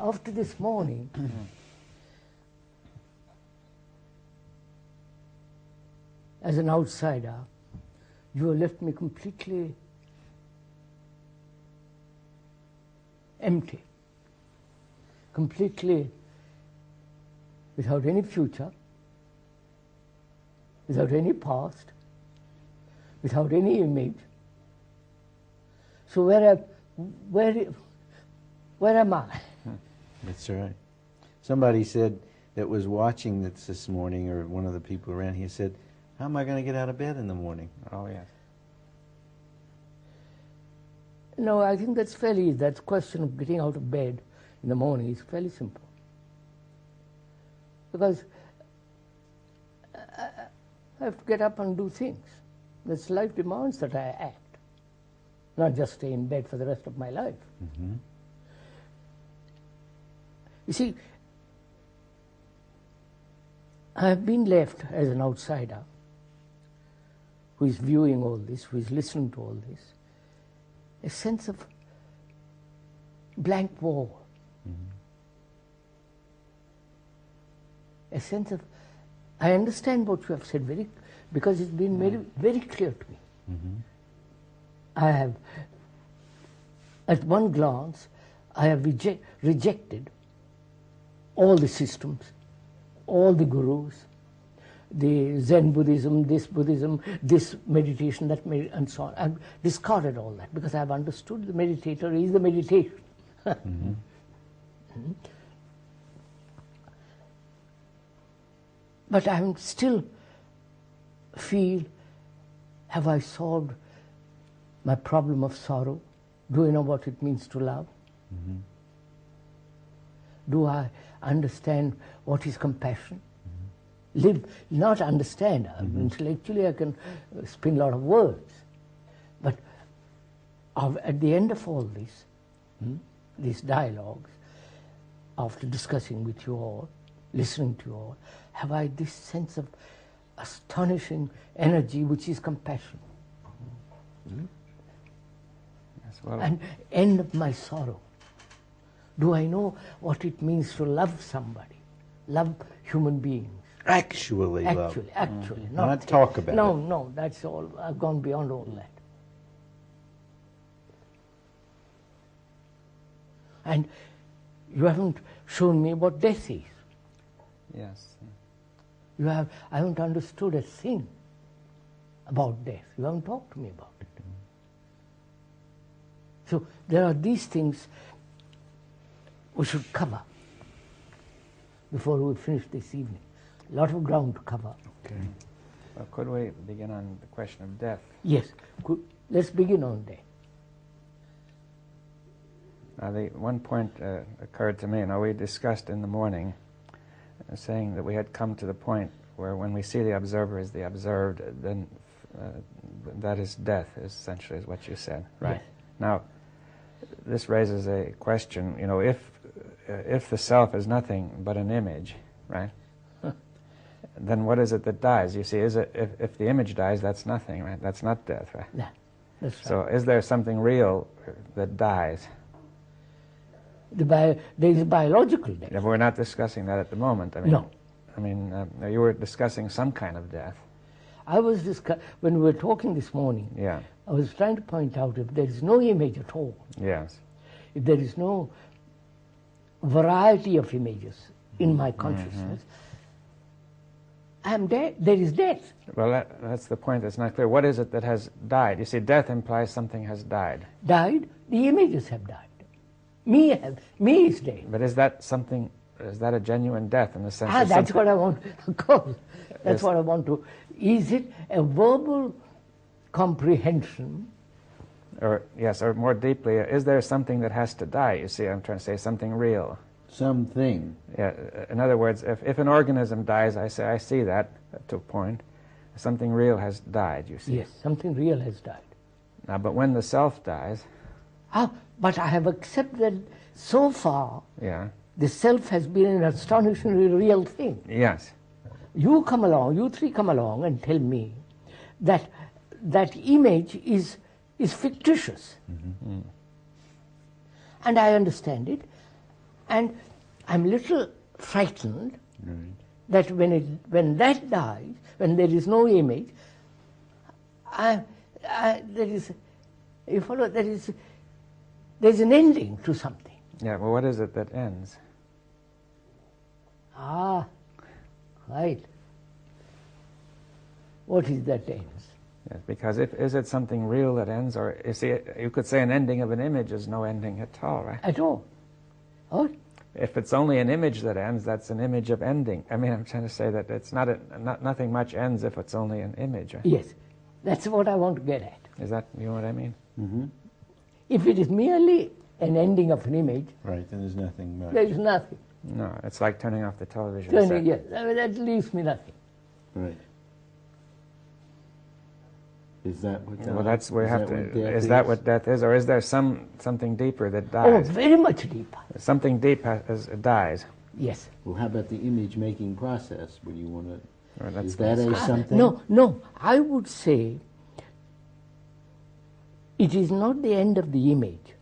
after this morning, as an outsider, you have left me completely empty, completely without any future, without any past, without any image. So where am I? That's right. Somebody said that was watching this morning, or one of the people around, he said, how am I going to get out of bed in the morning? Oh, yes. No, I think that question of getting out of bed in the morning is fairly simple. Because I have to get up and do things. That's life demands that I act, not just stay in bed for the rest of my life. Mm-hmm. You see, I have been left as an outsider who is viewing all this, who is listening to all this, a sense of blank wall, a sense of, I understand what you have said because it's been made very clear to me. I have, at one glance, I have rejected all the systems, all the gurus, the Zen Buddhism, this meditation, that and so on. I've discarded all that because I've understood the meditator is the meditation. But I still feel, have I solved my problem of sorrow? Do I know what it means to love? Do I understand what is compassion? Live, not understand. Intellectually I can spin a lot of words. But at the end of all this, these dialogues, after discussing with you all, listening to you all, have I this sense of astonishing energy which is compassion. Yes, well, And end of my sorrow. Do I know what it means to love somebody, love human beings? Actually love. Actually. Not talk about it. No, that's all. I've gone beyond all that. And you haven't shown me what death is. yes. I haven't understood a thing about death. You haven't talked to me about it. So there are these things we should cover before we finish this evening. A lot of ground to cover. Okay. Well, could we begin on the question of death? Yes, let's begin on death. Now, the one point occurred to me. Now, we discussed in the morning, saying that we had come to the point where when we see the observer as the observed, then that is death, essentially, is what you said, right? Yes. Now, this raises a question, you know, if the self is nothing but an image, right? Then what is it that dies? You see, if the image dies, that's nothing, right? That's not death, right? Yeah, that's right. So is there something real that dies? There is biological death. Yeah, but we're not discussing that at the moment. I mean, No. I mean, you were discussing some kind of death. I was when we were talking this morning, Yeah. I was trying to point out if there is no image at all, Yes. if there is no variety of images in my consciousness, I am dead. There is death. Well, that's the point that's not clear. What is it that has died? You see, death implies something has died. Died. The images have died. Me is dead. But is that something? Is that a genuine death in the sense? That's something- what I want. Of course, that's Yes. what I want to. Is it a verbal comprehension? Or yes, or more deeply, is there something that has to die? You see, I'm trying to say something real. Something. Yeah. In other words, if an organism dies, I say I see that to a point. Something real has died. You see. Yes, something real has died. Now, but when the self dies, But I have accepted so far yeah. the self has been an astonishingly real thing. Yes. You three come along and tell me that that image is fictitious. And I understand it, And I'm a little frightened Right. that when that dies, when there is no image, you follow, there's an ending to something. Yeah, well, what is it that ends? Ah, right. What is that ends? Yes, because is it something real that ends, or you could say an ending of an image is no ending at all, right? At all. Oh, If it's only an image that ends, that's an image of ending. I mean, I'm trying to say that it's nothing much ends if it's only an image, right? yes. That's what I want to get at. Is that, you know what I mean? Mm-hmm. If it is merely an ending of an image, Right, then there's nothing much. there is nothing. No, it's like turning off the television Turning, set. yes, I mean, that leaves me nothing. Right. Is that what Well, that's we is have that what to. death Is that what death is, or is there something deeper that Oh, dies? very much deeper. Something deep dies. Yes. Well, how about the image-making process? Would you want to... Well, that's Is that a something? No, I would say it is not the end of the image,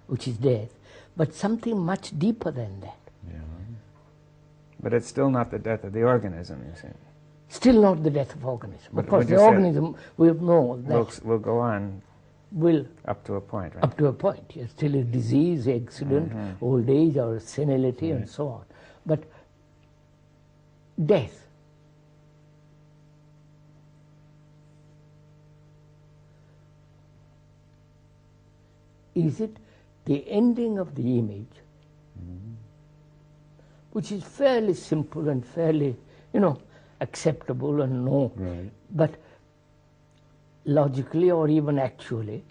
which is death, but something much deeper than that. Yeah. But it's still not the death of the organism, you see. Still not the death of organism. But Of course, would the you say- organism will know that We'll go on will, up to a point, right? up to a point, yes, till a disease, accident, old age, or senility, and so on. But death, is it the ending of the image, which is fairly simple and fairly, acceptable and known, Right. but logically or even actually.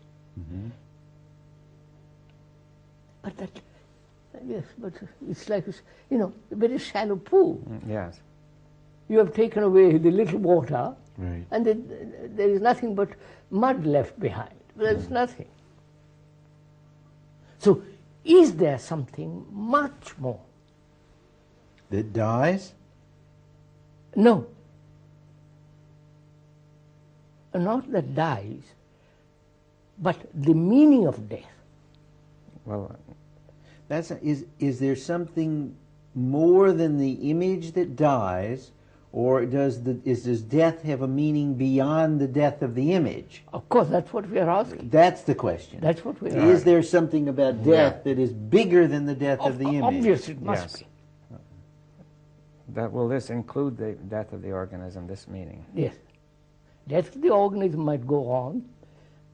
But that, yes, but it's like, a very shallow pool. Yes. You have taken away the little water, Right. and then there is nothing but mud left behind. There is nothing. So, is there something much more? That dies? No. Not that dies, but the meaning of death. Well, Is there something more than the image that dies, or does death have a meaning beyond the death of the image? Of course, that's what we are asking. That's the question. That's what we are Is asking. there something about death that is bigger than the death of the image? Obviously, it must Yes. be. will this include the death of the organism, this meaning? Yes. Death of the organism might go on.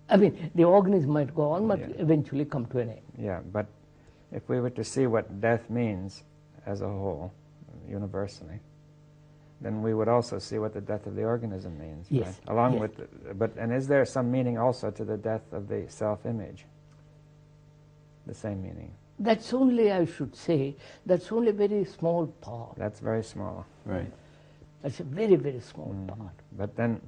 I mean, the organism might go on, but eventually come to an end. Yeah, but if we were to see what death means as a whole, universally, then we would also see what the death of the organism means. Yes, Right? Along yes. with, and is there some meaning also to the death of the self-image? The same meaning. That's only, I should say, that's only a very small part. That's very small. Right. That's a very, very small part. But then,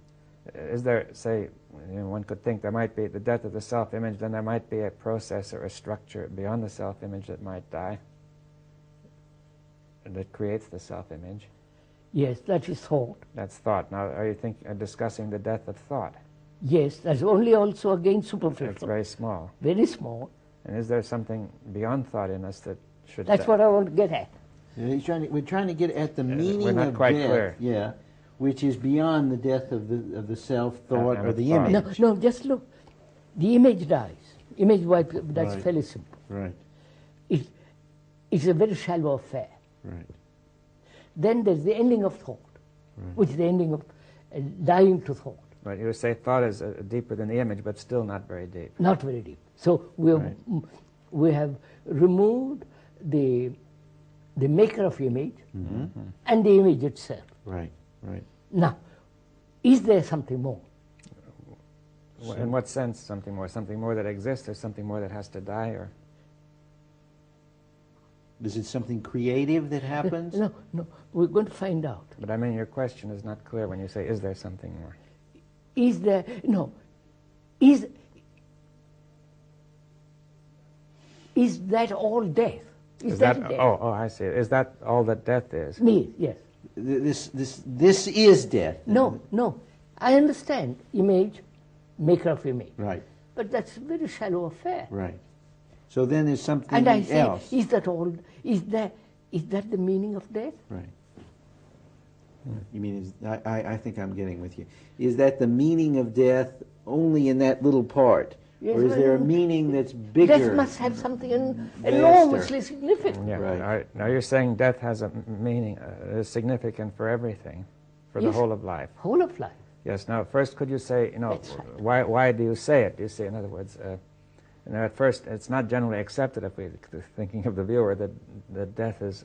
is there, say, one could think there might be the death of the self-image, then there might be a process or a structure beyond the self-image that might die, that creates the self-image. Yes, that is thought. That's thought. Now, are you discussing the death of thought? Yes, that's only also again superficial. It's very small. Very small. And is there something beyond thought in us that should That's what I want to get at. We're trying to get at the meaning we're not of quite death, clear. yeah, which is beyond the death of the self, thought, And or of the thought. image. No, just look. The image dies. Image wipe, that's Right. fairly simple. Right, It's a very shallow affair. right. Then there's the ending of thought, which is the ending of dying to thought. Right, you would say thought is deeper than the image, but still not very deep. Not very deep. So we have removed the maker of image and the image itself. Right, right. Now, is there something more? In what sense something more? Something more that exists, or something more that has to die, or? Is it something creative that happens? No, we're going to find out. But I mean, your question is not clear when you say, is there something more? Is there, is that all death? Is that death? Oh, I see. Is that all that death is? Me, yes. This is death. No. I understand image, maker of image. Right, But that's a very shallow affair. right. So then there's something And I say, else. is that all? Is that the meaning of death? Right. You mean, I think I'm getting with you. Is that the meaning of death only in that little part? Yes, or is there a meaning that's bigger? Death must have something enormously significant. Yeah. Right. Now you're saying death has a meaning, is significant for everything, for the Yes. whole of life. Whole of life. Yes. Now, first, could you say, That's right. why do you say it? You say, in other words, at first, it's not generally accepted if we're thinking of the viewer that death is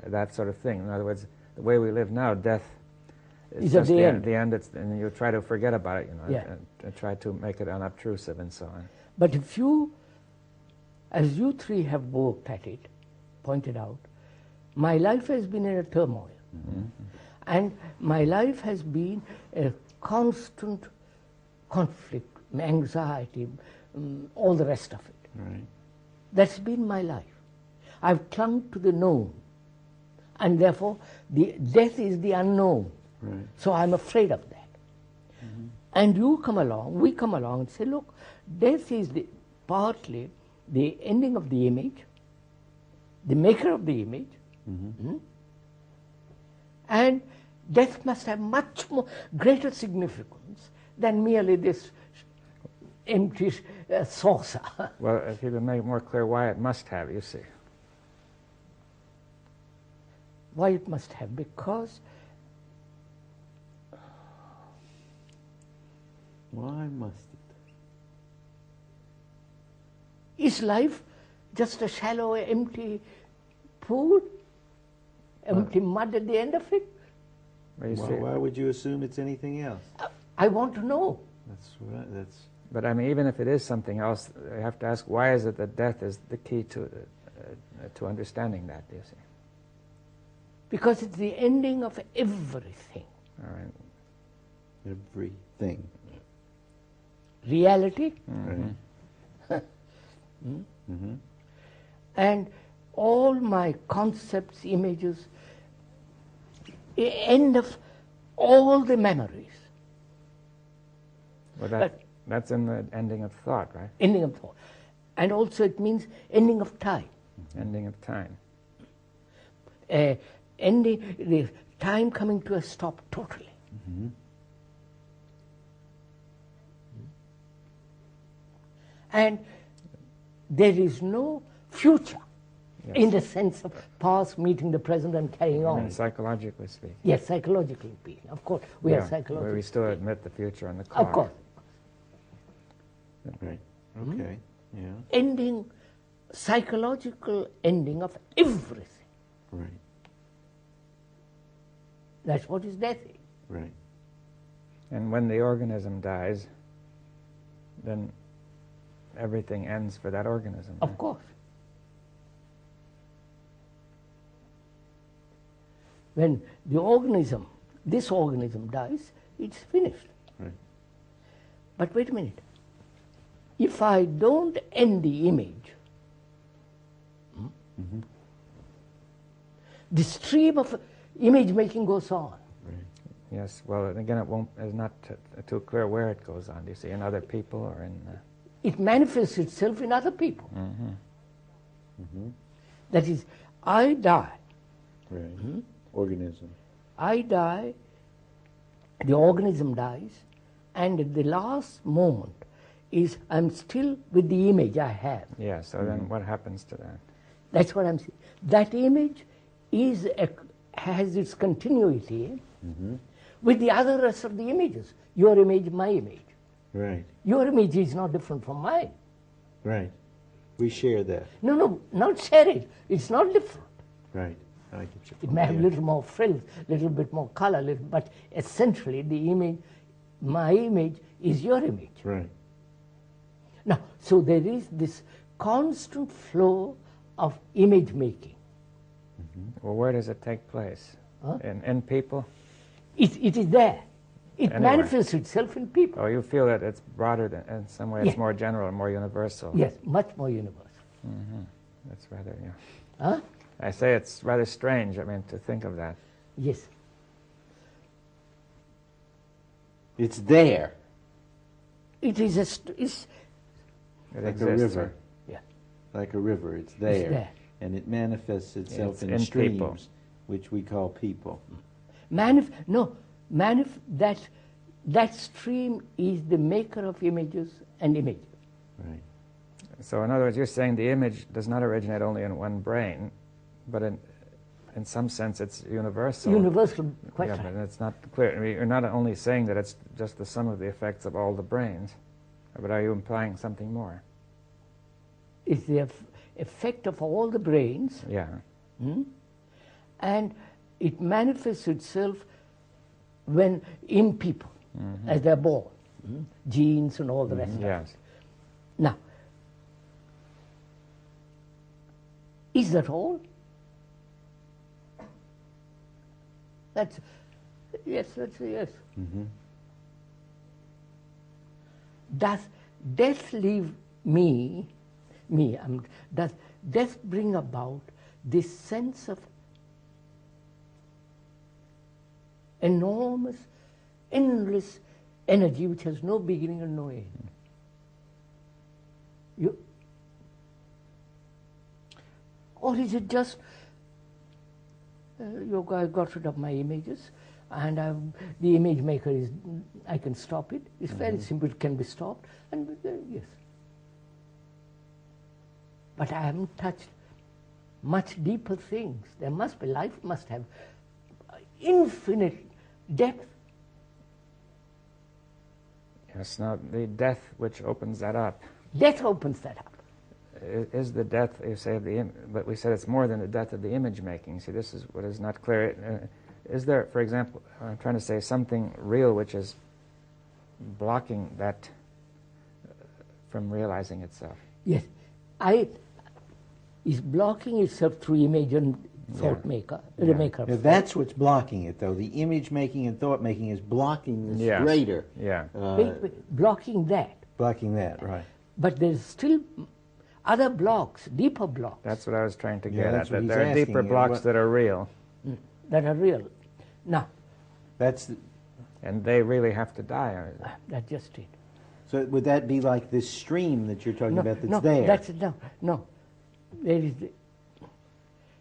that sort of thing. In other words, the way we live now, death is Is at just the end. The end. And you try to forget about it, Yeah. and try to make it unobtrusive and so on. But if you, as you three have worked at it, pointed out, my life has been in a turmoil. And my life has been a constant conflict, anxiety, all the rest of it. Right. That's been my life. I've clung to the known. And therefore, the death is the unknown. Right. So I'm afraid of that. And we come along and say, look, death is partly the ending of the image, the maker of the image, and death must have much more greater significance than merely this empty saucer. Well, if you could make it more clear why it must have, you see. Why it must have? Because Why must it? is life just a shallow, empty pool? Empty mud at the end of it? Well, you Why, see, why would you assume it's anything else? I want to know. That's right. That's but I mean, even if it is something else, you have to ask, why is it that death is the key to understanding that, do you see? Because it's the ending of everything. All right. everything. Reality Right. and all my concepts, images, end of all the memories, Well, that's in the ending of thought, right? ending of thought. And also it means ending of time. Ending of time. Ending, the time coming to a stop totally. And there is no future in the sense of past meeting the present and carrying I on. mean, psychologically speaking. Yes, psychologically speaking. Of course, we are Where psychological. we still admit the future and the clock. Of course. Right. Okay. Yeah. Ending, psychological ending of everything. Right. That's what is death. Right. And when the organism dies, then everything ends for that organism. Of right? course. When the organism, this organism dies, it's finished. Right. But wait a minute. If I don't end the image, the stream of image making goes on. Right. Yes, well, and again, it's not too clear where it goes on. Do you see, in other people or in... It manifests itself in other people. That is, I die. Right. Organism. I die, the organism dies, and at the last moment is I'm still with the image I have. Yeah, so then what happens to that? That's what I'm saying. That image has its continuity with the other rest of the images. Your image, my image. Right. Your image is not different from mine. Right. We share that. No, not share it. It's not different. Right. I get your It point. may have a Yeah. little more frills, little bit more color, but essentially the image, my image is your image. Right. Now, so there is this constant flow of image making. Well, where does it take place? Huh? In people? It is there. It Anyway. manifests itself in people. Oh, you feel that it's broader than, in some way, it's Yeah. more general and more universal. Yes, much more universal. That's rather, yeah. Huh? I say it's rather strange, I mean, to think of that. Yes. It's there. It is It Like exists. a river. yeah. like a river. It's there. there. And it manifests itself It's in in streams, people. which we call people. That stream is the maker of images and images. Right. So in other words, you're saying the image does not originate only in one brain, but in some sense it's universal. Universal, quite Yeah, right. but it's not clear. I mean, you're not only saying that it's just the sum of the effects of all the brains, but are you implying something more? It's the effect of all the brains, Yeah. and it manifests itself when in people, as they're born, genes and all the rest of it. Yes. Now, is that all? That's yes. That's a yes. Does death leave me? Does death bring about this sense of enormous, endless energy which has no beginning and no end? Or is it just I got rid of my images, and the image maker is, I can stop it. It's very simple, it can be stopped, and yes. But I haven't touched much deeper things. There must be, life must have infinite depth. Yes, now the death which opens that up Death opens that up. is the death, you say, of the but we said it's more than the death of the image making. See, this is what is not clear. Is there, for example, I'm trying to say something real which is blocking that from realizing itself? Yes, is blocking itself through image and thought maker, the maker of Now, thought. that's what's blocking it, though. The image making and thought making is blocking this Yes. greater. Yeah. Blocking that. Blocking that, right. But there's still other blocks, deeper blocks, That's what I was trying to Yeah, get that's at, what that he's there are asking deeper you. blocks What- that are real, that are real. Now, That's the, and they really have to die. that's just it. so would that be like this stream that you're talking about that's there? No.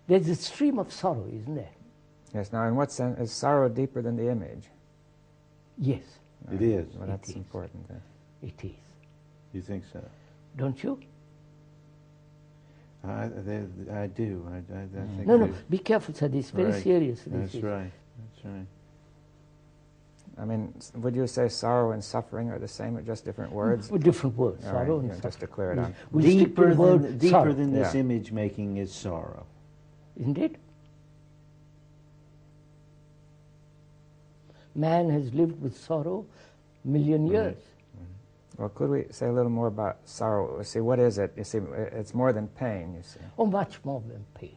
There's a stream of sorrow, isn't there? Yes, now in what sense, is sorrow deeper than the image? Yes, It is. Well, that's is. important. it is. You think so? Don't you? I do. I think No, there's- be careful, sir. This is very Right. serious. That's right. That's right. I mean, would you say sorrow and suffering are the same, or just different words? With different words, All right, sorrow and yeah, just to suffering. clear it up. We stick to Deeper the word than, deeper sorrow, than this Yeah. image making is sorrow. isn't it? Man has lived with sorrow a million years. Well, could we say a little more about sorrow? See, what is it? You see, it's more than pain, you see. Oh, much more than pain,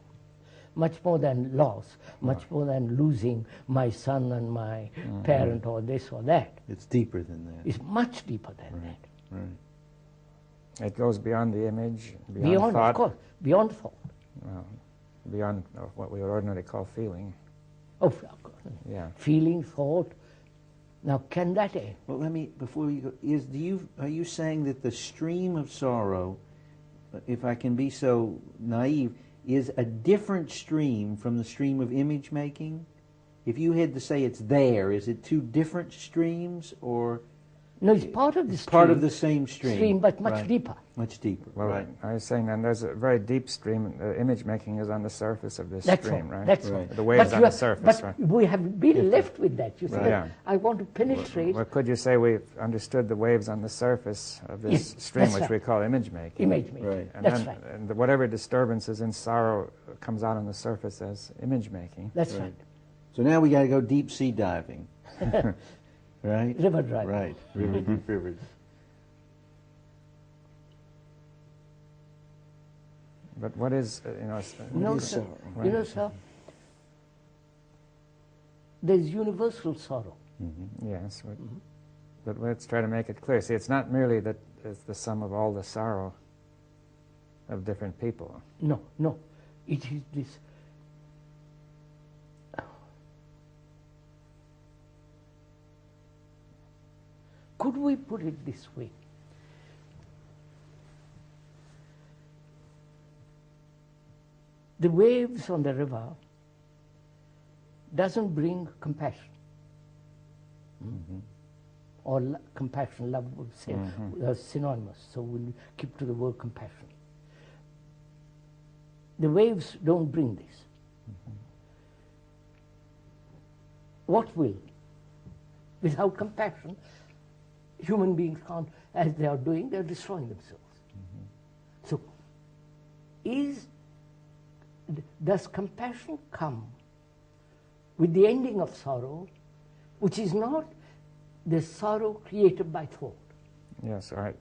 much more than loss, much more than losing my son and my parent or this or that. It's deeper than that. It's much deeper than Right. Right. It goes beyond the image, that. beyond thought, Of course, beyond thought. well, beyond what we would ordinarily call feeling. Oh, of course. Yeah. Feeling, thought. Now, can that end? Well, let me, before you go, are you saying that the stream of sorrow, if I can be so naive, is a different stream from the stream of image making? If you had to say it's there, is it two different streams, or No, it's part of the stream. part of the same stream? Stream, but much Right. deeper. Much deeper, Well, right. I was saying then there's a very deep stream. Image making is on the surface of this That's stream, all. right? That's Right. all. The waves But on you the surface, but right? we have been left with that. You see, Right. Yeah. I want to penetrate Well, could you say we've understood the waves on the surface of this Yes, stream, that's which right. we call image making? image making. Right. And That's then, right. and whatever disturbance is in sorrow comes out on the surface as image making. That's Right. right. So now we got to go deep sea diving, right? River driving. Right, river, deep rivers. But what is, No, is sir. sorrow? You know, sir, there's universal sorrow. yes, but let's try to make it clear. See, it's not merely that it's the sum of all the sorrow of different people. No. It is this. Could we put it this way? The waves on the river doesn't bring compassion. Or compassion, love would say, are synonymous, so we'll keep to the word compassion. The waves don't bring this. What will? Without compassion, human beings can't, as they are doing, they're destroying themselves. So, does compassion come with the ending of sorrow, which is not the sorrow created by thought? Yes, right.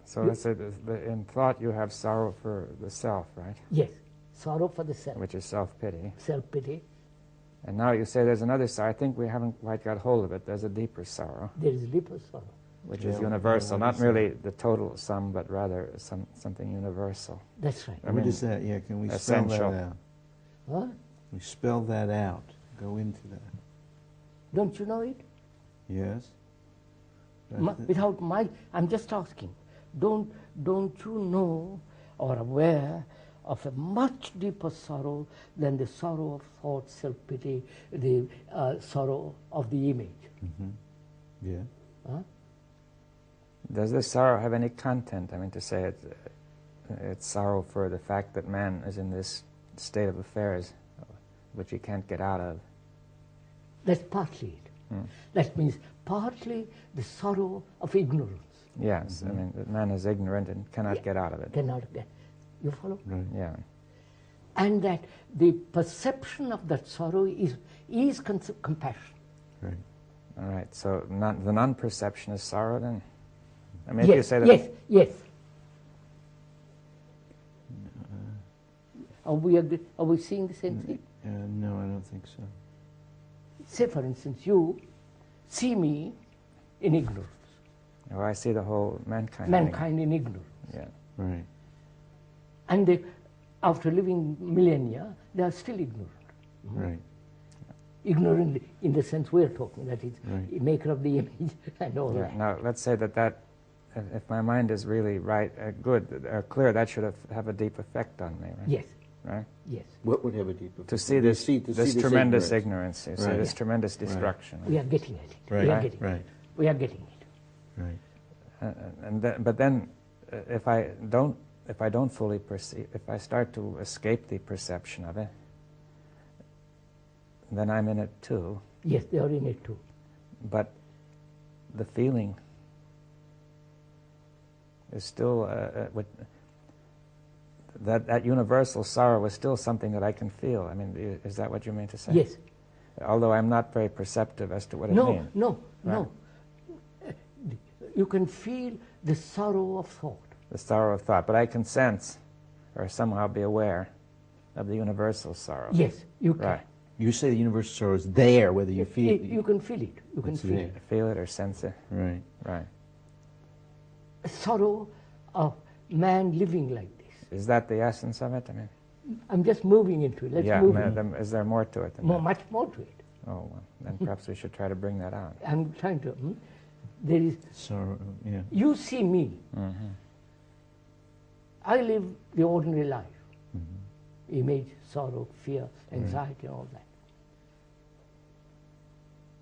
So let's say in thought you have sorrow for the self, right? Yes, sorrow for the self. Which is self-pity. Self-pity. And now you say there's another sorrow. I think we haven't quite got hold of it. There's a deeper sorrow. There is deeper sorrow. Which is universal, not merely the total sum, but rather something universal. That's right. What is that? Yeah, can we essential. spell that out? What? We spell that out. Go into that. Don't you know it? Yes. I'm just asking. Don't you know or aware of a much deeper sorrow than the sorrow of thought, self-pity, the sorrow of the image? Yeah. Huh? Does this sorrow have any content? I mean, to say it's sorrow for the fact that man is in this state of affairs which he can't get out of. That's partly it. That means partly the sorrow of ignorance. Yes, I mean, that man is ignorant and cannot get out of it. Cannot get. You follow? Right. Yeah. And that the perception of that sorrow is compassion. Right. All right, so the non-perception is sorrow then? I mean, Yes, if you say that... yes. Are we seeing the same thing? No, I don't think so. Say, for instance, you see me in ignorance. Oh, I see the whole mankind. Mankind in ignorance. Yeah. Right. And after living millennia, they are still ignorant. Right. Ignorant in the sense we're talking, that is, Right. maker of the image and all that. Now, let's say that if my mind is really right, good, clear, that should have a deep effect on me, right? Yes. Right? Yes. What would have a deep effect? To see this tremendous ignorance, you see, Right. this tremendous destruction. We are getting at it. Right. We are getting Right. it. We are getting it. Right. But then, if I don't fully perceive, if I start to escape the perception of it, then I'm in it too. Yes, they are in it too. But the feeling is still that universal sorrow is still something that I can feel. I mean, is that what you mean to say? Yes. Although I'm not very perceptive as to what it means. No. Right. You can feel the sorrow of thought. The sorrow of thought, but I can sense or somehow be aware of the universal sorrow. Yes, you can. Right. You say the universal sorrow is there, whether you feel it. You can feel it. You can It's feel there. it. Feel it or sense it. Right. Right. Sorrow of man living like this. Is that the essence of it? I mean, I'm just moving into it. Let's move into it. Is there more to it than that? Much more to it. Oh, well, then perhaps we should try to bring that out. I'm trying to. There is. Sorrow. Yeah. You see me. I live the ordinary life. Image, sorrow, fear, anxiety, and all that.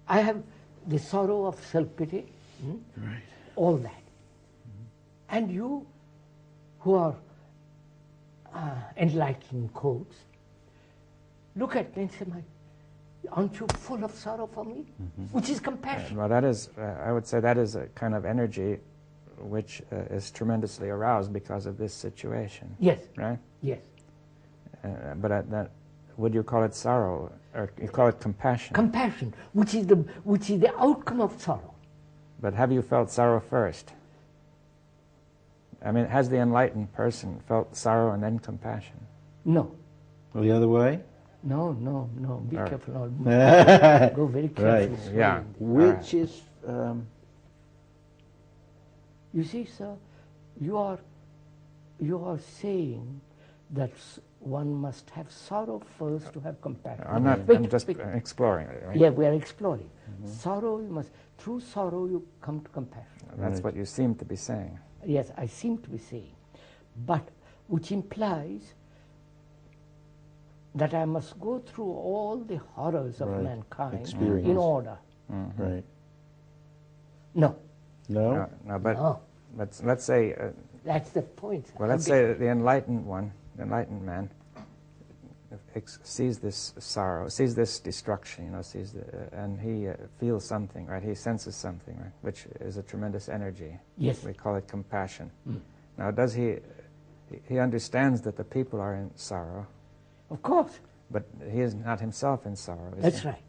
I have the sorrow of self-pity, Right. all that. And you, who are enlightened quotes, look at me and say, aren't you full of sorrow for me? Which is compassion. Well, that is, I would say that is a kind of energy which is tremendously aroused because of this situation. Yes. Right? Yes. But would you call it sorrow, or you call it compassion? Compassion, which is the outcome of sorrow. But have you felt sorrow first? I mean, has the enlightened person felt sorrow and then compassion? No. Well, the other way? No. Be Right. careful. Go very carefully. Right. Yeah. Which is... You see, sir, you are saying that one must have sorrow first to have compassion. I'm just exploring it, right? Yeah, we are exploring. Sorrow, through sorrow you come to compassion. That's what you seem to be saying. Yes, I seem to be saying. But which implies that I must go through all the horrors of Right. mankind Experience. in order. Right. No. No? No, but No. let's say, That's the point. well, let's say the enlightened one, the enlightened man, sees this sorrow, sees this destruction, you know, sees and he feels something, right? He senses something, right? Which is a tremendous energy. Yes. We call it compassion. Now, does he understands that the people are in sorrow, Of course. but he is not himself in sorrow, is That's he? right.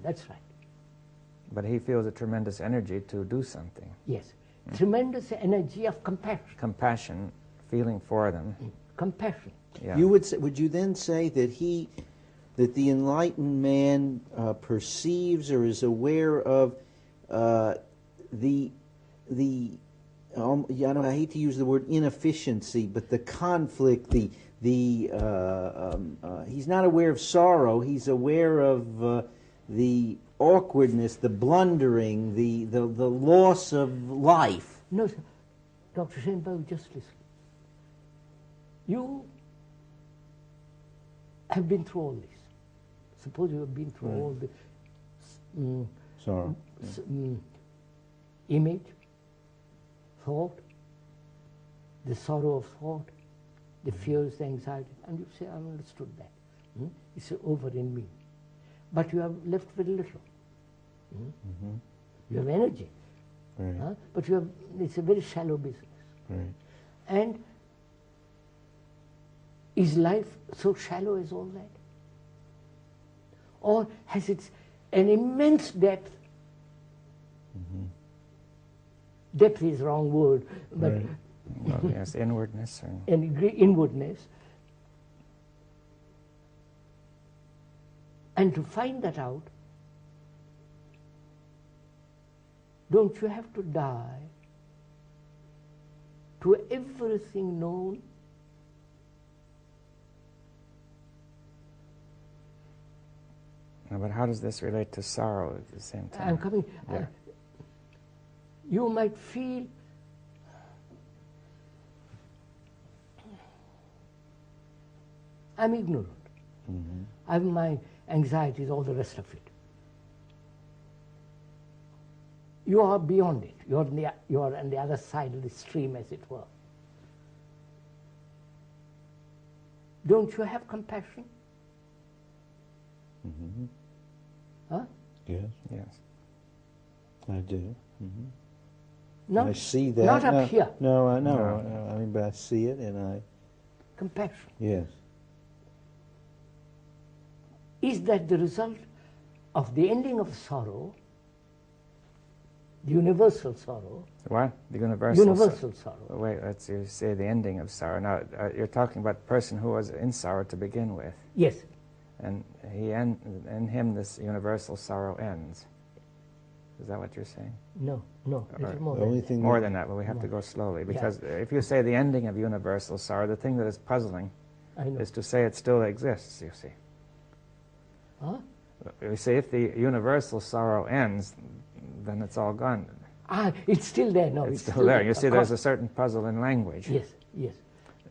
That's right. But he feels a tremendous energy to do something. Yes. Tremendous energy of compassion. Compassion, feeling for them. Compassion. Yeah. Would you then say that the enlightened man perceives or is aware of the I hate to use the word inefficiency, but the conflict, he's not aware of sorrow, he's aware of the awkwardness, the blundering, the loss of life. No, sir. Dr. Shenbao, just listen. You have been through all this. Suppose you have been through all the Sorrow. image, thought, the sorrow of thought, the fears, the anxiety, and you say, I understood that. It's over in me. But you have left very little. You have energy, Right. but it's a very shallow business. Right. And is life so shallow as all that? Or has it an immense depth? Depth is the wrong word, but Right. Well, yes, inwardness. an inwardness. And to find that out, don't you have to die to everything known? No, but how does this relate to sorrow at the same time? I'm coming. Yeah. You might feel I'm ignorant. I have my anxieties, all the rest of it. You are beyond it. You are on the other side of the stream, as it were. Don't you have compassion? Huh? Yes, Yes. I do. Not, I see that. Not up here. No, I know. No. I mean, but I see it, and I. Compassion. Yes. Is that the result of the ending of sorrow, the universal sorrow? What? The universal. Universal sorrow. Wait, let's say the ending of sorrow. Now, you're talking about the person who was in sorrow to begin with, Yes. and in him this universal sorrow ends. Is that what you're saying? No, little more The than only that. thing More than that, but we have to go slowly, because if you say the ending of universal sorrow, the thing that is puzzling I know. is to say it still exists, you see. Huh? We say if the universal sorrow ends, then it's all gone. It's still there. No, It's still there. You of see, there's a course. certain puzzle in language. Yes, yes,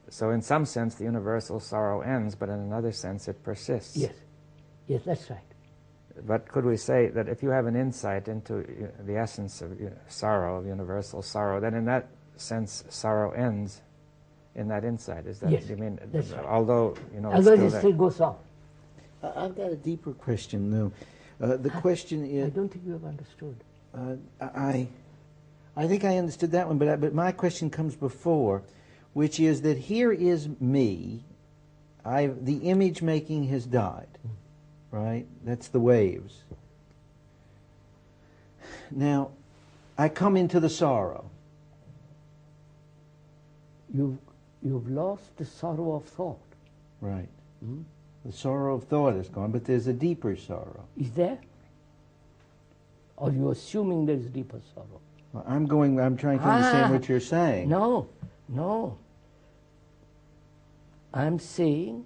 So in some sense, the universal sorrow ends, but in another sense, it persists. yes. Yes, that's right. But could we say that if you have an insight into the essence of sorrow, of universal sorrow, then in that sense, sorrow ends in that insight? Is that, Yes, you mean, that's right. although, you know, Although it's it still still there. goes on. I've got a deeper question, though. The question I is, don't think you have understood. I think I understood that one, but my question comes before, which is that here is me. The image making has died, right? That's the waves. Now, I come into the sorrow. You've lost the sorrow of thought. Right. The sorrow of thought is gone, but there's a deeper sorrow. Is there? Or you assuming there is deeper sorrow? Well, I'm trying to understand what you're saying. No. I'm saying,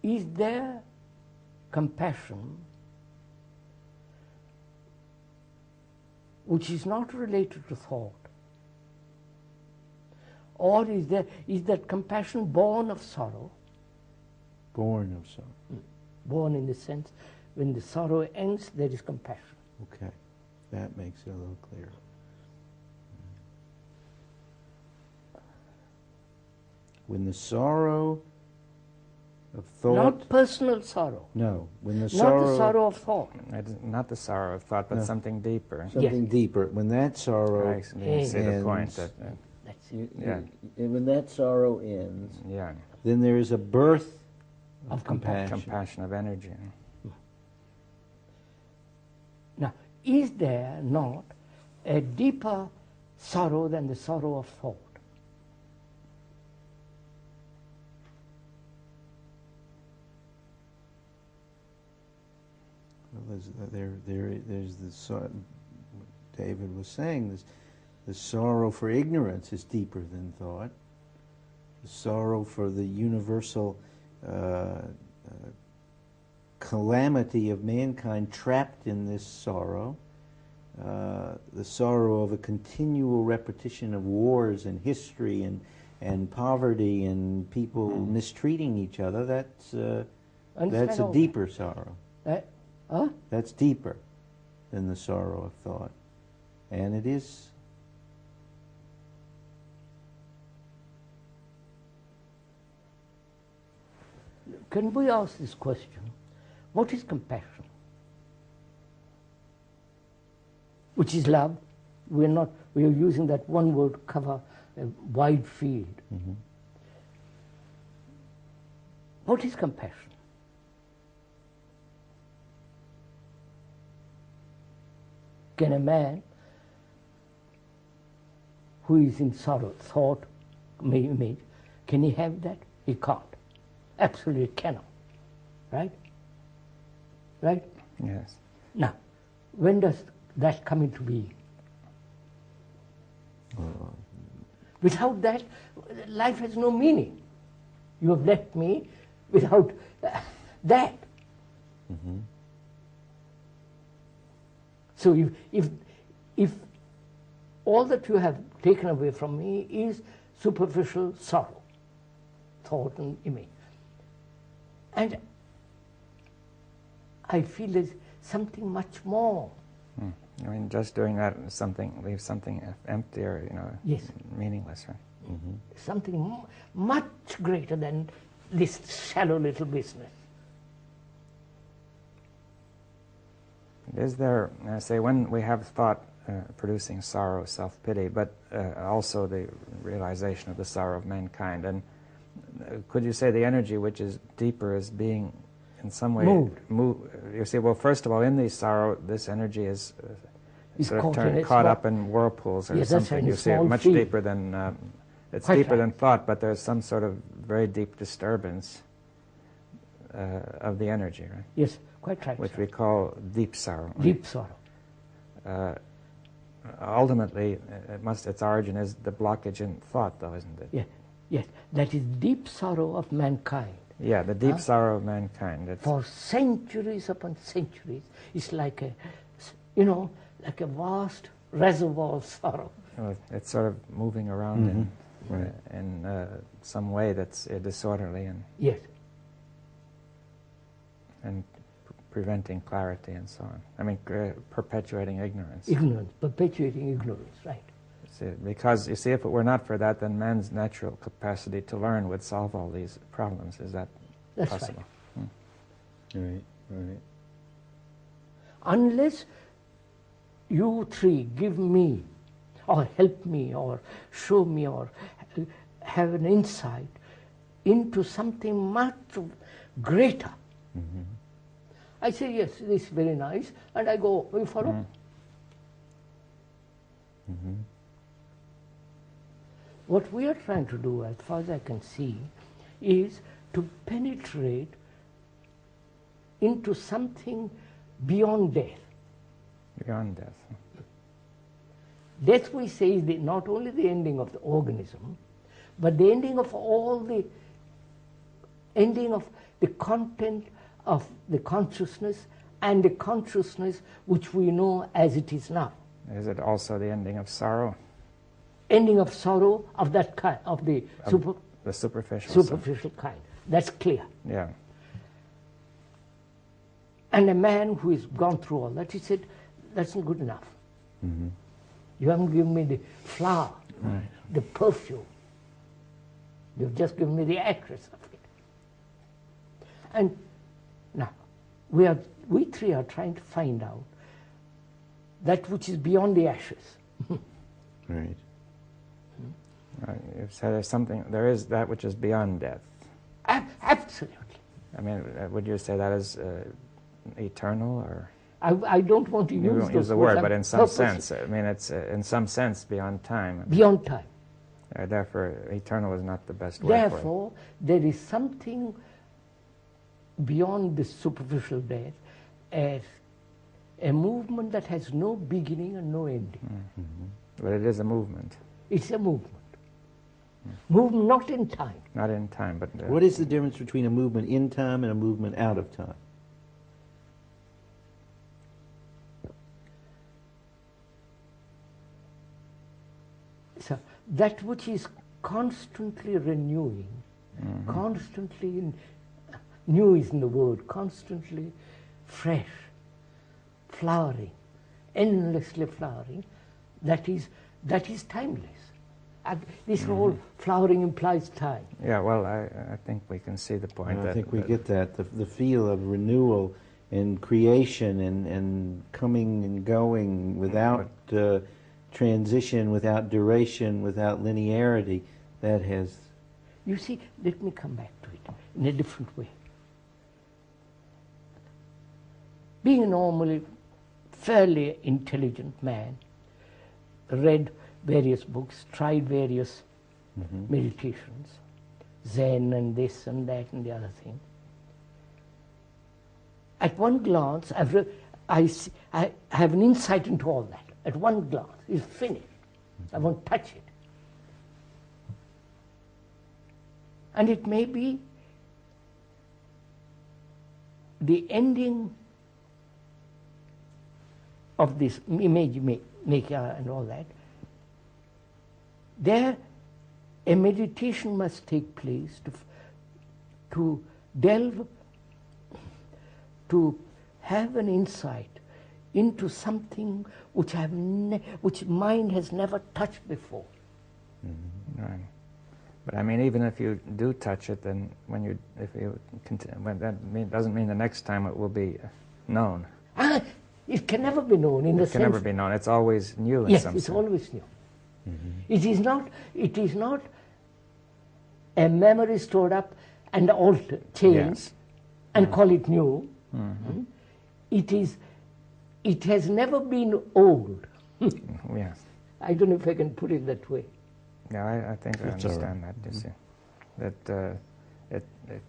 is there compassion which is not related to thought? Or is that compassion born of sorrow? Born of sorrow. Born in the sense, when the sorrow ends, there is compassion. Okay, that makes it a little clearer. When the sorrow of thought... Not personal sorrow. No, when the sorrow... Not the sorrow of thought. Not the sorrow of thought, but No. something deeper. Something Yes. deeper. When that sorrow I see the point. ends, That, That's it. Yeah. When that sorrow ends, yeah, then there is a birth Of of compassion. compassion of energy. Now, is there not a deeper sorrow than the sorrow of thought? Well, there's the David was saying this. The sorrow for ignorance is deeper than thought. The sorrow for the universal calamity of mankind trapped in this sorrow. The sorrow of a continual repetition of wars and history and poverty and people mistreating each other. That's a deeper sorrow. That's deeper than the sorrow of thought. And it is... Can we ask this question? What is compassion? Which is love. We are using that one word to cover a wide field. Mm-hmm. What is compassion? Can a man who is in sorrow, thought, image, can he have that? He can't. Absolutely cannot. Right? Right? Yes. Now, when does that come into being? Without that, life has no meaning. You have left me without that. Mm-hmm. So if all that you have taken away from me is superficial sorrow, thought and image, and I feel there's something much more. I mean, just doing that leaves something emptier, Yes. meaningless, right? Mm-hmm. Something much greater than this shallow little business. Is there, say, when we have thought producing sorrow, self-pity, but also the realization of the sorrow of mankind, and could you say the energy which is deeper is being in some way moved? You see, well, first of all, in the sorrow, this energy is sort of caught up in whirlpools or Yes, that's something. right, You see, it much field. deeper than it's Quite deeper right. than thought, but there's some sort of very deep disturbance of the energy, right? Yes, quite right. Which sir. we call deep sorrow. Deep sorrow. Ultimately, its origin is the blockage in thought, though, isn't it? Yeah, yes, that is deep sorrow of mankind. Yeah, the deep sorrow of mankind. For centuries upon centuries, it's like a, like a vast reservoir of sorrow. It's sort of moving around Mm-hmm. in some way that's disorderly Yes, and preventing clarity and so on. I mean, perpetuating ignorance. ignorance, perpetuating ignorance, right. Because, you see, if it were not for that, then man's natural capacity to learn would solve all these problems. Is that That's possible? Right, right. Unless you three give me, or help me, or show me, or have an insight into something much greater. Mm-hmm. I say, yes, this is very nice, and I go, you follow? Mm-hmm. What we are trying to do, as far as I can see, is to penetrate into something beyond death. Beyond death. Death, we say, is not only the ending of the organism, but the ending of the content of the consciousness and the consciousness which we know as it is now. Is it also the ending of sorrow? ending of sorrow of that kind, of the superficial kind. That's clear. Yeah. And a man who has gone through all that, he said, that's not good enough. Mm-hmm. You haven't given me the flower, Right. the perfume. You've just given me the actress of it. And now, we three are trying to find out that which is beyond the ashes. Right. You've said there is that which is beyond death. Absolutely. I mean, would you say that is eternal, or? I don't want to You use don't those use the words. word, but in some Purposely. sense, I mean, it's in some sense beyond time. Beyond time. Therefore, eternal is not the best word for it. Therefore, there is something beyond this superficial death as a movement that has no beginning and no ending. Mm-hmm. But it is a movement. It's a movement. Movement not in time. Not in time, but... What is the difference between a movement in time and a movement out of time? So that which is constantly renewing, Mm-hmm. constantly new isn't the word, constantly fresh, flowering, endlessly flowering, that is timeless. This whole flowering implies time. Yeah, well, I think we can see the point. I think we get that, the feel of renewal and creation and coming and going without transition, without duration, without linearity, that has... You see, let me come back to it in a different way. Being a normally fairly intelligent man, read various books, tried various meditations, Zen and this and that and the other thing. At one glance, I have an insight into all that. At one glance, it's finished. I won't touch it. And it may be the ending of this image maker and all that. There, a meditation must take place to delve, to have an insight into something which which mind has never touched before. Mm-hmm. Right. But I mean, even if you do touch it, then that doesn't mean the next time it will be known. It can never be known in the sense... It can never be known. It's always new in some sense. Yes, it's always new. Mm-hmm. It is not a memory stored up and altered, changed, and call it new. Mm-hmm. It has never been old. Yes. I don't know if I can put it that way. Yeah, I think I understand that, you see. That,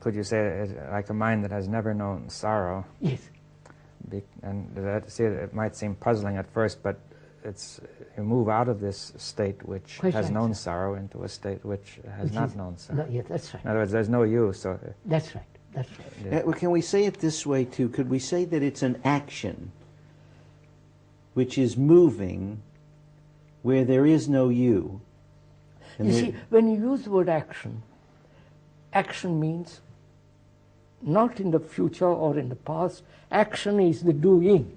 could you say it's like a mind that has never known sorrow? Yes. And it might seem puzzling at first, but you move out of this state which has known sorrow into a state which has not known sorrow. Yes, that's right. In other words, there's no you, so... That's right, that's right. Well, can we say it this way, too? Could we say that it's an action which is moving where there is no you? You see, when you use the word action, action means not in the future or in the past. Action is the doing.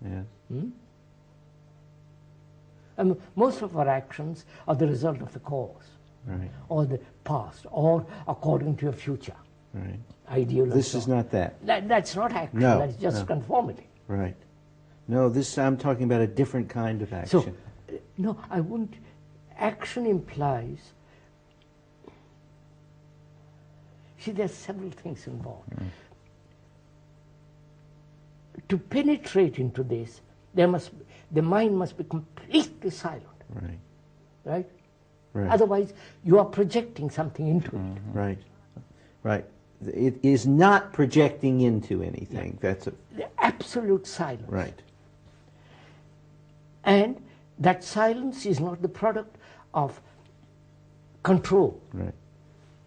Yes. And most of our actions are the result of the cause, Right. or the past, or according to your future. Right. Ideal. This is not that. That's not action. No, That's just conformity. Right. No, I'm talking about a different kind of action. So, no, I wouldn't. Action implies. See, there's several things involved. To penetrate into this, the mind must be completely silent. Right. Right? Right. Otherwise, you are projecting something into it. Right. Right. It is not projecting into anything. That's The absolute silence. right. And that silence is not the product of control, Right.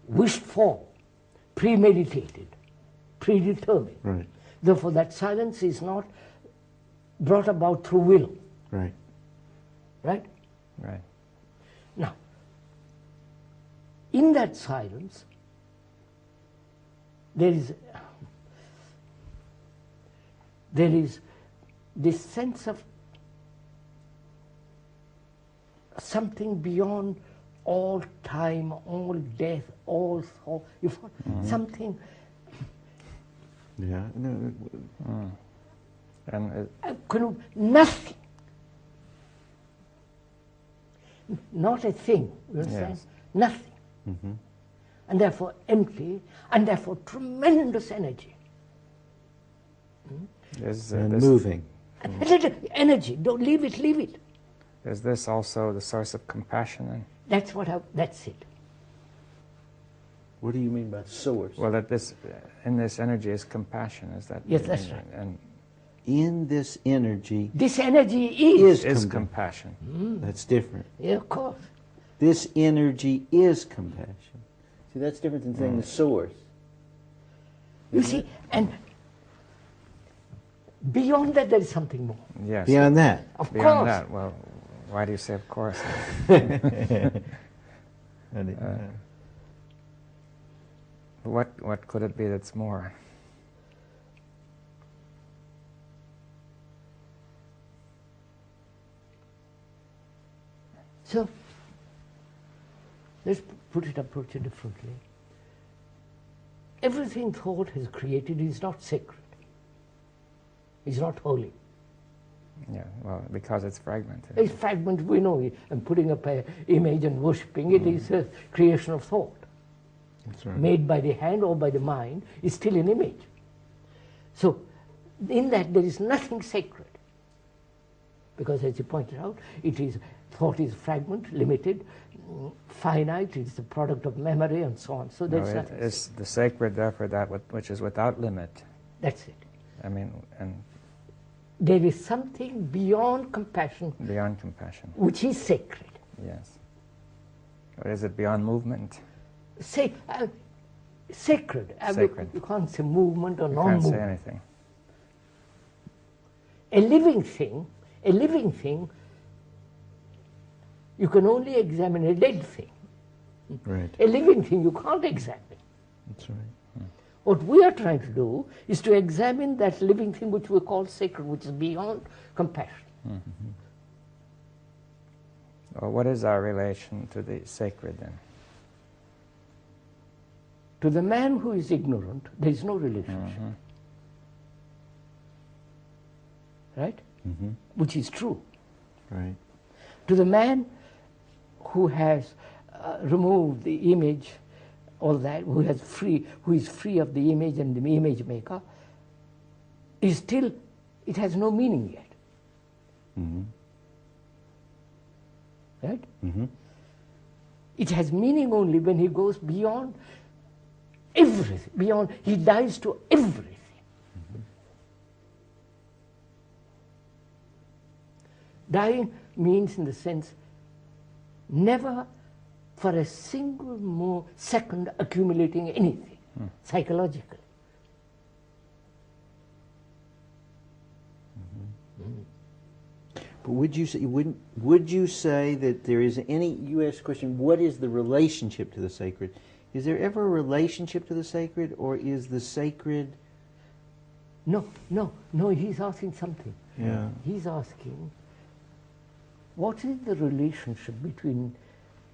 wished for, premeditated, predetermined. Right. Therefore, that silence is not brought about through will. Right. Right? Right. Now, in that silence, there is this sense of something beyond all time, all death, all thought. You follow? Something. Yeah. No. And Nothing. Not a thing. You understand? Yes. Nothing. Mm-hmm. And therefore empty, and therefore tremendous energy. is And this, moving. Energy. Don't leave it. Leave it. is this also the source of compassion then? That's it. What do you mean by source? Well, that this in this energy is compassion. Is that? Yes, that's right. And In this energy This energy is. is compa- compassion. That's different. Yeah, of course. This energy is compassion. See, that's different than saying the source. You see, and beyond that there is something more. Yes. Beyond that. Of Beyond course. that, well, why do you say of course? What could it be that's more? So, let's approach it differently. Everything thought has created is not sacred. It's not holy. Yeah, well, because it's fragmented. It's fragment, we know it. And putting up an image and worshipping it is a creation of thought. That's right. Made by the hand or by the mind is still an image. So, in that there is nothing sacred. Because as you pointed out, thought is fragment, limited, finite, it's the product of memory and so on. So No, that's it nothing. is the sacred, therefore, that which is without limit. That's it. I mean, and There is something beyond compassion beyond compassion. which is sacred. Yes. Or is it beyond movement? Sacred. Sacred. You can't say movement or You can't non-movement. say anything. A living thing, you can only examine a dead thing. Right. A living thing you can't examine. That's right. What we are trying to do is to examine that living thing which we call sacred, which is beyond compassion. Well, what is our relation to the sacred then? To the man who is ignorant, there is no relationship. Right? Mm-hmm. Which is true. Right. To the man who has removed the image, all that, who is free of the image and the image maker, is still, it has no meaning yet. Mm-hmm. Right? Mm-hmm. It has meaning only when he goes beyond everything, he dies to everything. Dying means, in the sense, never for a single more second accumulating anything, psychologically. But would you say that there is any, you asked the question, what is the relationship to the sacred? Is there ever a relationship to the sacred, or is the sacred... No, he's asking something. Yeah. He's asking, what is the relationship between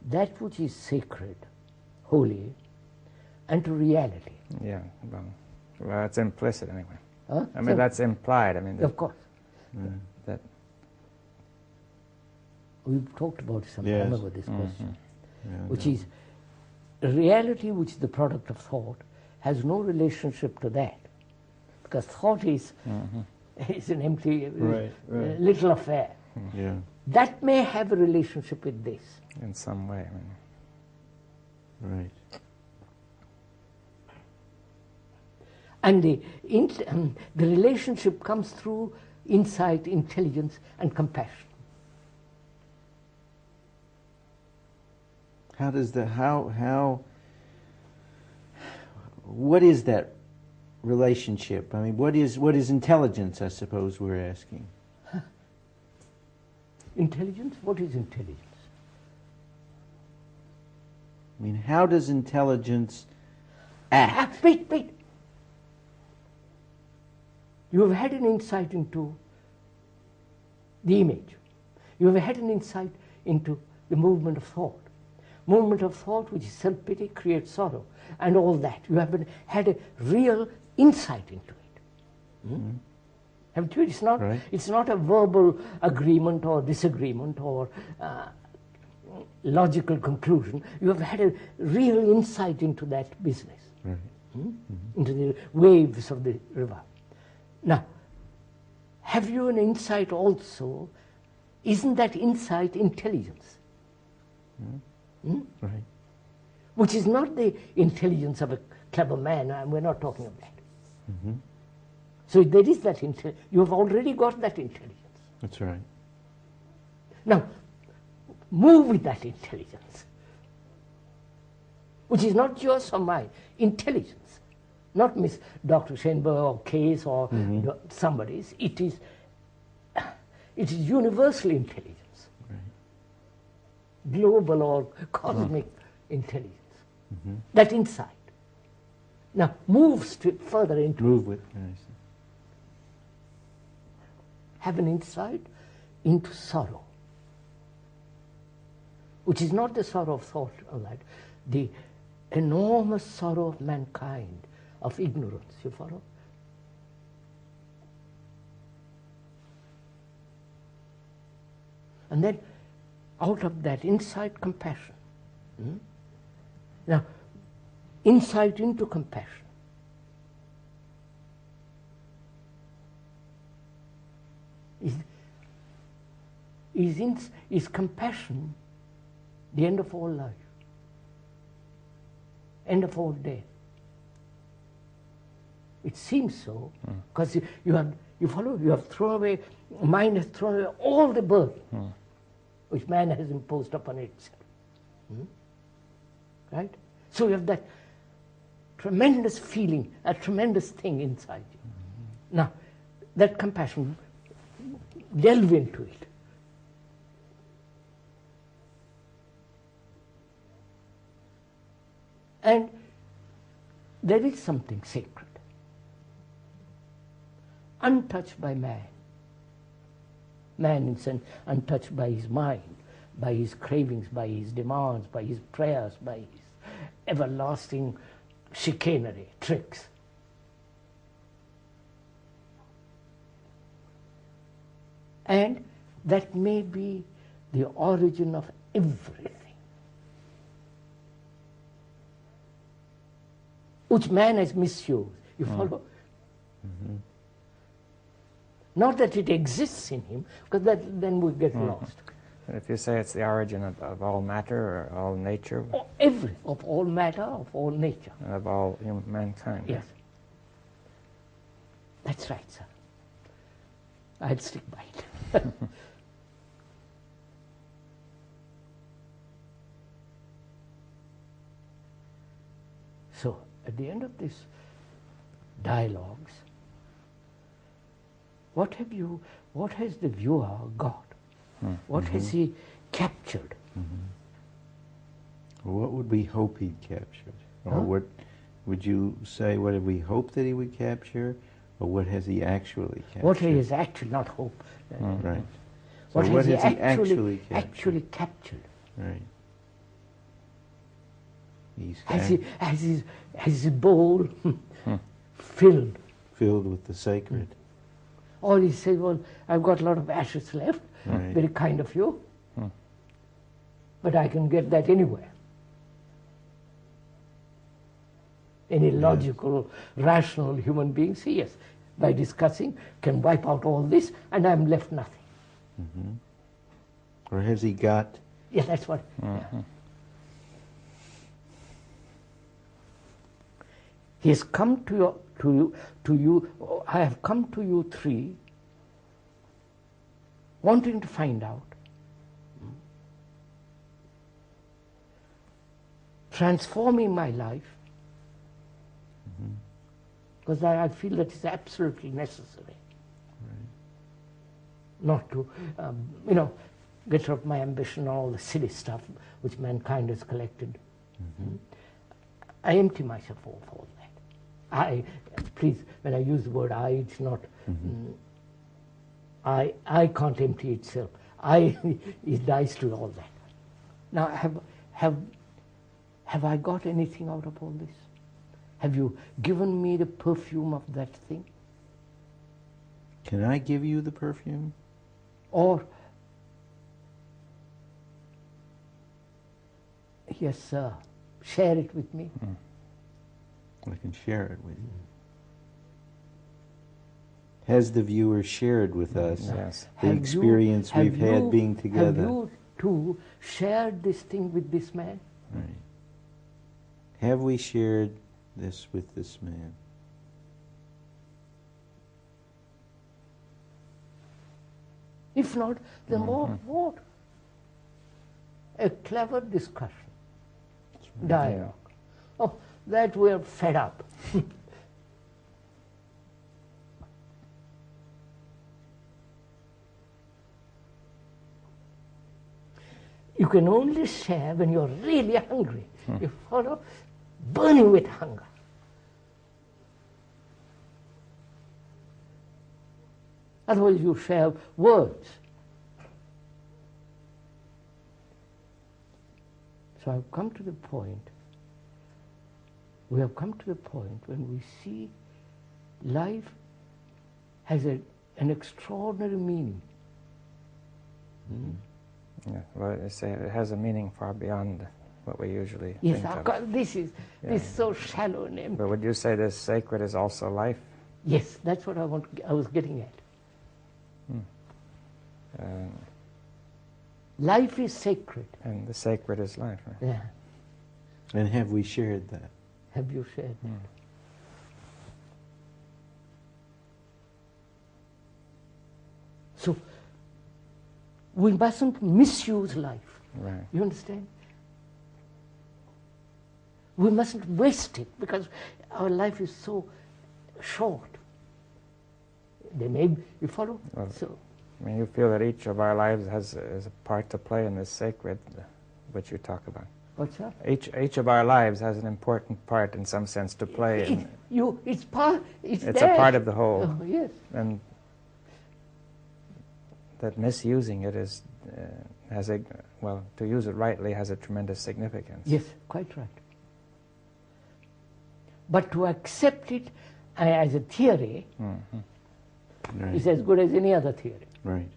that which is sacred, holy, and to reality? Yeah, well, it's implicit anyway. Huh? I mean, that's implied. I mean, Of course. that We've talked about some Yes. time about this question, Yeah, which no. is reality, which is the product of thought, has no relationship to that, because thought is an empty Right. little affair. Yeah. That may have a relationship with this. in some way. I mean, Right. And the relationship comes through insight, intelligence, and compassion. How does what is that relationship? I mean, what is intelligence, I suppose we're asking? Intelligence? What is intelligence? I mean, how does intelligence act? Wait. You have had an insight into the image. You have had an insight into the movement of thought. Movement of thought, which is self-pity, creates sorrow, and all that. You have had a real insight into it. Haven't you? Right. It's not a verbal agreement or disagreement or logical conclusion. You have had a real insight into that business, Right. into the waves of the river. Now, have you an insight also? Isn't that insight intelligence? Right. Which is not the intelligence of a clever man, and we're not talking of that. So there is that intelligence. You have already got that intelligence. That's right. Now, move with that intelligence, which is not yours or mine. Intelligence, not Miss Dr. Schenberg or Case or somebody's. It is universal intelligence. Global or cosmic intelligence. That insight. Now moves further into Move with. Yes. have an insight into sorrow, which is not the sorrow of thought or that, the enormous sorrow of mankind, of ignorance. You follow? And then out of that insight, compassion. Now, insight into compassion. Is compassion the end of all life? End of all death? It seems so, because you have thrown away, mind has thrown away all the burden which man has imposed upon itself. Right? So you have that tremendous feeling, a tremendous thing inside you. Now, that compassion, delve into it. And there is something sacred, untouched by man. Man is untouched by his mind, by his cravings, by his demands, by his prayers, by his everlasting chicanery, tricks. And that may be the origin of everything, which man has misused. You follow? Not that it exists in him, because then we get lost. If you say it's the origin of all matter or all nature, Of all matter, of all nature. of all mankind. Yes. That's right, sir. I'll stick by it. So, at the end of this dialogues, what has the viewer got? What has he captured? What would we hope he'd captured? Or what would you say, what did we hope that he would capture? Or what has he actually captured? What he has actually, not hope. Right. So What what has has he he actually captured? actually captured? Right. He's Has his bowl filled? filled with the sacred. Or he says, well, I've got a lot of ashes left, Right. very kind of you, but I can get that anywhere. Any logical, rational human being says, yes, by discussing, can wipe out all this, and I'm left nothing. Or has he got... Yeah, that's what. Yeah. He has come to you. I have come to you three, wanting to find out, transforming my life, because I feel that it's absolutely necessary. Not to, get rid of my ambition and all the silly stuff which mankind has collected. I empty myself of all that. Please, when I use the word I, it's not, I can't empty itself. I it dies to all that. Now, have I got anything out of all this? Have you given me the perfume of that thing? Can I give you the perfume? Or, yes, sir, share it with me. I can share it with you. Has the viewer shared with us the experience we've had being together? Have you too shared this thing with this man? Right. Have we shared this with this man? If not, then what? A clever discussion, dialogue. Oh, that we're fed up. You can only share when you're really hungry. You follow? Burning with hunger. Otherwise you share words. So I've come to the point, we have come to the point when we see life has an extraordinary meaning. Yeah, well, I say it has a meaning far beyond what we usually Yes, think of of. course, this is so shallow and empty. But would you say this sacred is also life? Yes, that's what I was getting at. Life is sacred. And the sacred is life, right? Yeah. And have we shared that? Have you shared that? So we mustn't misuse life. Right. You understand? We mustn't waste it because our life is so short. They may, you follow? Well, So, I mean, you feel that each of our lives has a part to play in this sacred, which you talk about. what's that? Each of our lives has an important part, in some sense, to play. It's part. It's It's there. a part of the whole, Oh, yes. and that misusing it has a, well, to use it rightly, has a tremendous significance. Yes, quite right. But to accept it as a theory Right. is as good as any other theory. Right.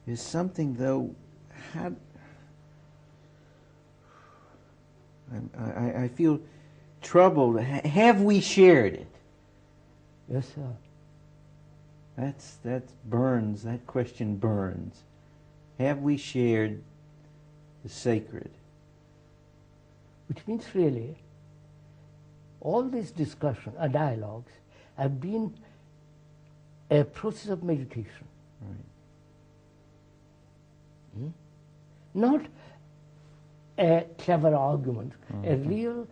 There's something, though, I feel troubled. Have we shared it? Yes, sir. That burns, that question burns. Have we shared the sacred? Which means really, all this discussion, dialogues, have been a process of meditation. Right. Not a clever argument, a real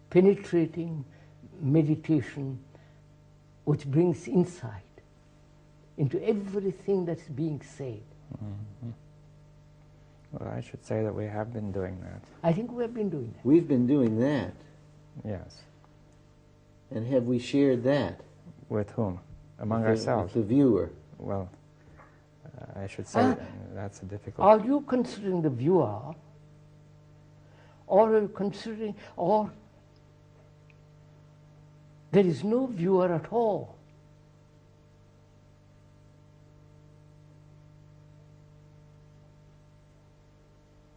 penetrating meditation which brings insight into everything that's being said. Well, I should say that we have been doing that. I think we have been doing that. We've been doing that. Yes. And have we shared that? With whom? Among With ourselves. the viewer. Well, I should say that's a difficult. Are you considering the viewer, or are you considering, or there is no viewer at all?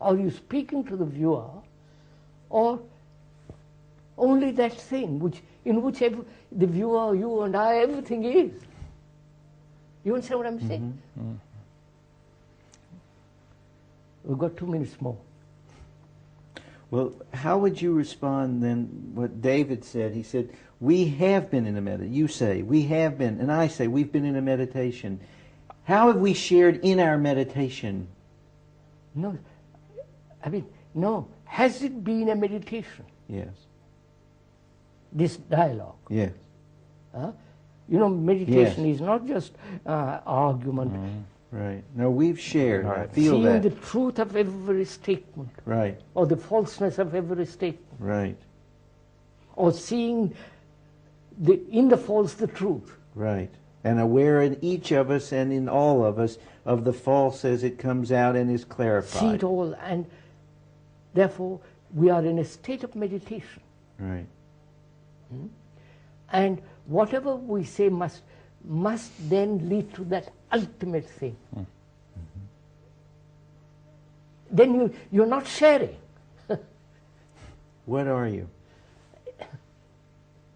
Are you speaking to the viewer, or only that thing in which the viewer, you and I, everything is? You understand what I'm saying? We've got 2 minutes more. Well, how would you respond then what David said? He said, we have been in a meditation. You say, we have been, and I say, we've been in a meditation. How have we shared in our meditation? No, I mean, no. Has it been a meditation, Yes. this dialogue? Yes. You know, meditation is not just argument, Right. No, we've shared. I Right. feel Seeing that. the truth of every statement, Right. or the falseness of every statement, Right. or seeing in the false the truth. Right. And aware in each of us and in all of us of the false as it comes out and is clarified. See it all, and therefore we are in a state of meditation. Right. And whatever we say must then lead to that ultimate thing. Then you're not sharing. What are you?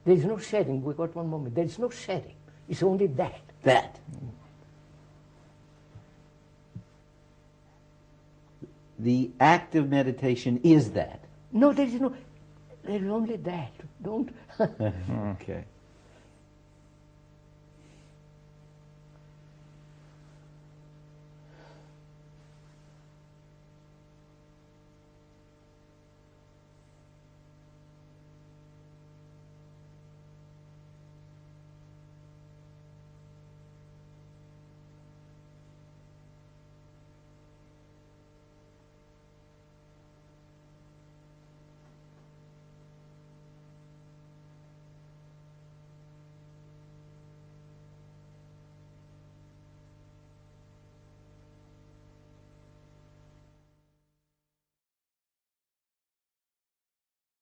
There is no sharing. We got one moment. There is no sharing. It's only that. That. The act of meditation is that. No, there is no. There is only that. Don't. Okay.